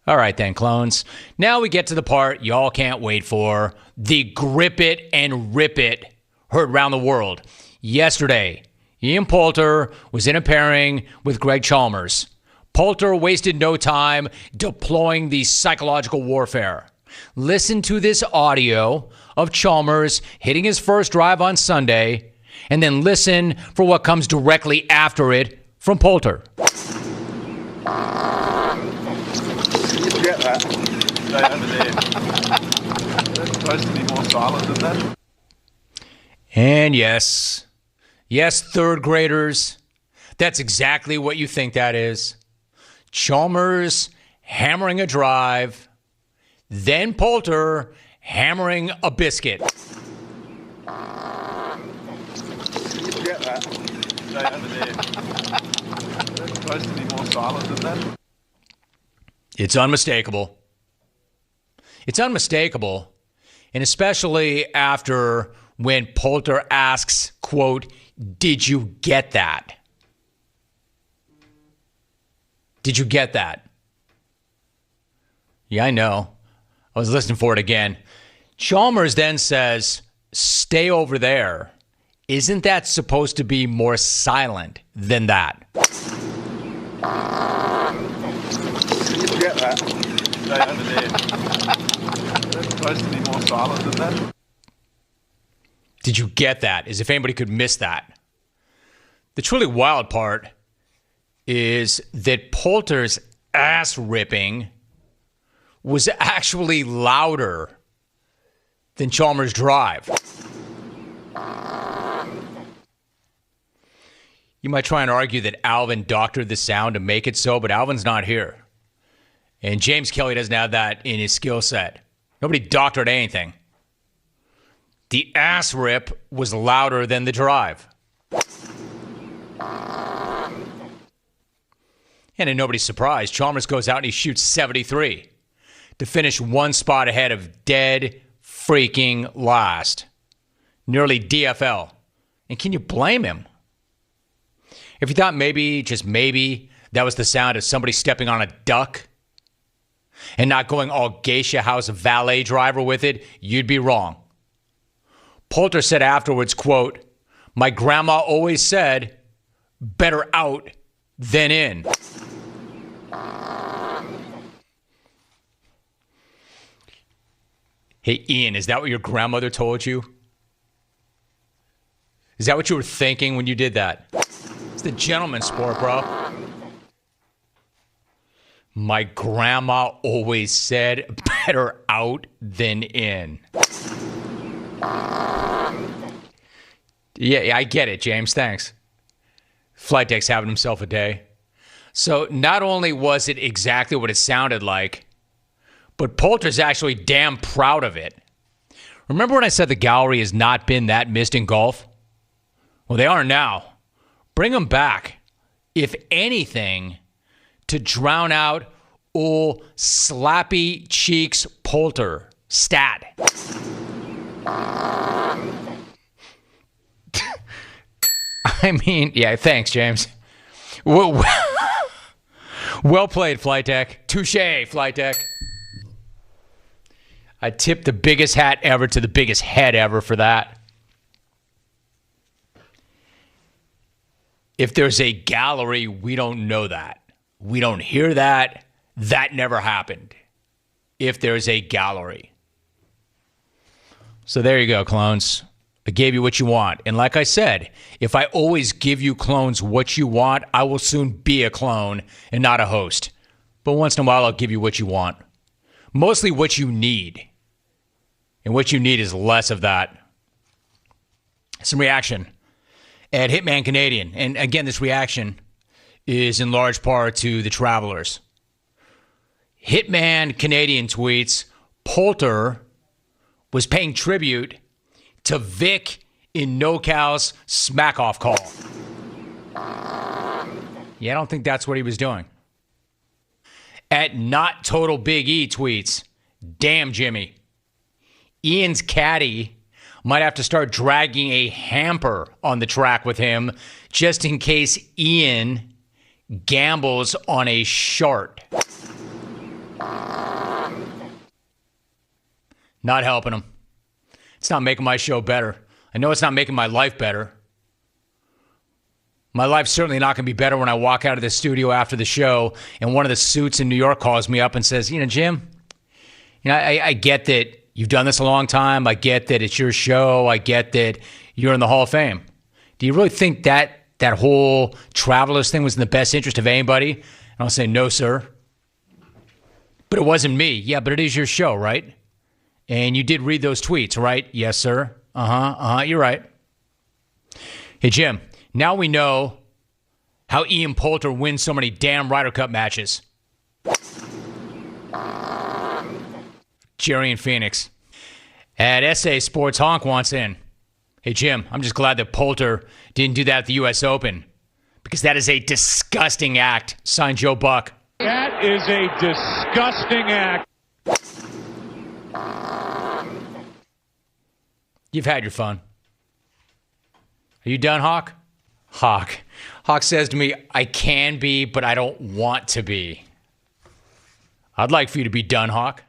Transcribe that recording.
All right then, clones. Now we get to the part y'all can't wait for. The grip it and rip it heard around the world. Yesterday, Ian Poulter was in a pairing with Greg Chalmers. Poulter wasted no time deploying the psychological warfare. Listen to this audio of Chalmers hitting his first drive on Sunday, and then listen for what comes directly after it from Poulter. Get that right over there. That's supposed to be more silent than that. And yes, third graders, that's exactly what you think that is. Chalmers hammering a drive, then Poulter hammering a biscuit. Get that right over there. That's supposed to be more silent than that. It's unmistakable. It's unmistakable. And especially after when Poulter asks, quote, "Did you get that? Did you get that?" Yeah, I know. I was listening for it again. Chalmers then says, "Stay over there. Isn't that supposed to be more silent than that?" Get that right over there. That's supposed to be more silent than that. Did you get that? As if anybody could miss that. The truly wild part is that Poulter's ass ripping was actually louder than Chalmers' drive. You might try and argue that Alvin doctored the sound to make it so, but Alvin's not here. And James Kelly doesn't have that in his skill set. Nobody doctored anything. The ass rip was louder than the drive. And in nobody's surprise, Chalmers goes out and he shoots 73 to finish one spot ahead of dead freaking last. Nearly DFL. And can you blame him? If you thought maybe, just maybe, that was the sound of somebody stepping on a duck and not going all geisha house valet driver with it, you'd be wrong. Poulter said afterwards, quote, "My grandma always said, better out than in." Hey, Ian, is that what your grandmother told you? Is that what you were thinking when you did that? It's the gentleman's sport, bro. My grandma always said, better out than in. Yeah, I get it, James. Thanks. Flight deck's having himself a day. So not only was it exactly what it sounded like, but Poulter's actually damn proud of it. Remember when I said the gallery has not been that missed in golf? Well, they are now. Bring them back. If anything, to drown out old slappy cheeks Poulter. Stat. I mean, yeah, thanks, James. Well played, Flight Deck. Touche, Flight Deck. I tipped the biggest hat ever to the biggest head ever for that. If there's a gallery, we don't know that. We don't hear that. That never happened. If there's a gallery. So there you go, clones. I gave you what you want. And like I said, if I always give you clones what you want, I will soon be a clone and not a host. But once in a while, I'll give you what you want. Mostly what you need. And what you need is less of that. Some reaction at Hitman Canadian. And again, this reaction is in large part to the Travelers. Hitman Canadian tweets, Poulter was paying tribute to Vic in NoCal's smack-off call. Yeah, I don't think that's what he was doing. At Not Total Big E tweets, damn Jimmy. Ian's caddy might have to start dragging a hamper on the track with him just in case Ian gambles on a shart. Not helping him. It's not making my show better. I know it's not making my life better. My life's certainly not going to be better when I walk out of the studio after the show and one of the suits in New York calls me up and says, Jim, I get that you've done this a long time. I get that it's your show. I get that you're in the Hall of Fame. Do you really think that whole Travelers thing was in the best interest of anybody? And I'll say, no, sir. But it wasn't me. Yeah, but it is your show, right? And you did read those tweets, right? Yes, sir. You're right. Hey, Jim, now we know how Ian Poulter wins so many damn Ryder Cup matches. Jerry in Phoenix. At SA Sports, Honk wants in. Hey, Jim, I'm just glad that Poulter didn't do that at the U.S. Open because that is a disgusting act. Signed, Joe Buck. That is a disgusting act. You've had your fun. Are you done, Hawk? Hawk says to me, I can be, but I don't want to be. I'd like for you to be done, Hawk.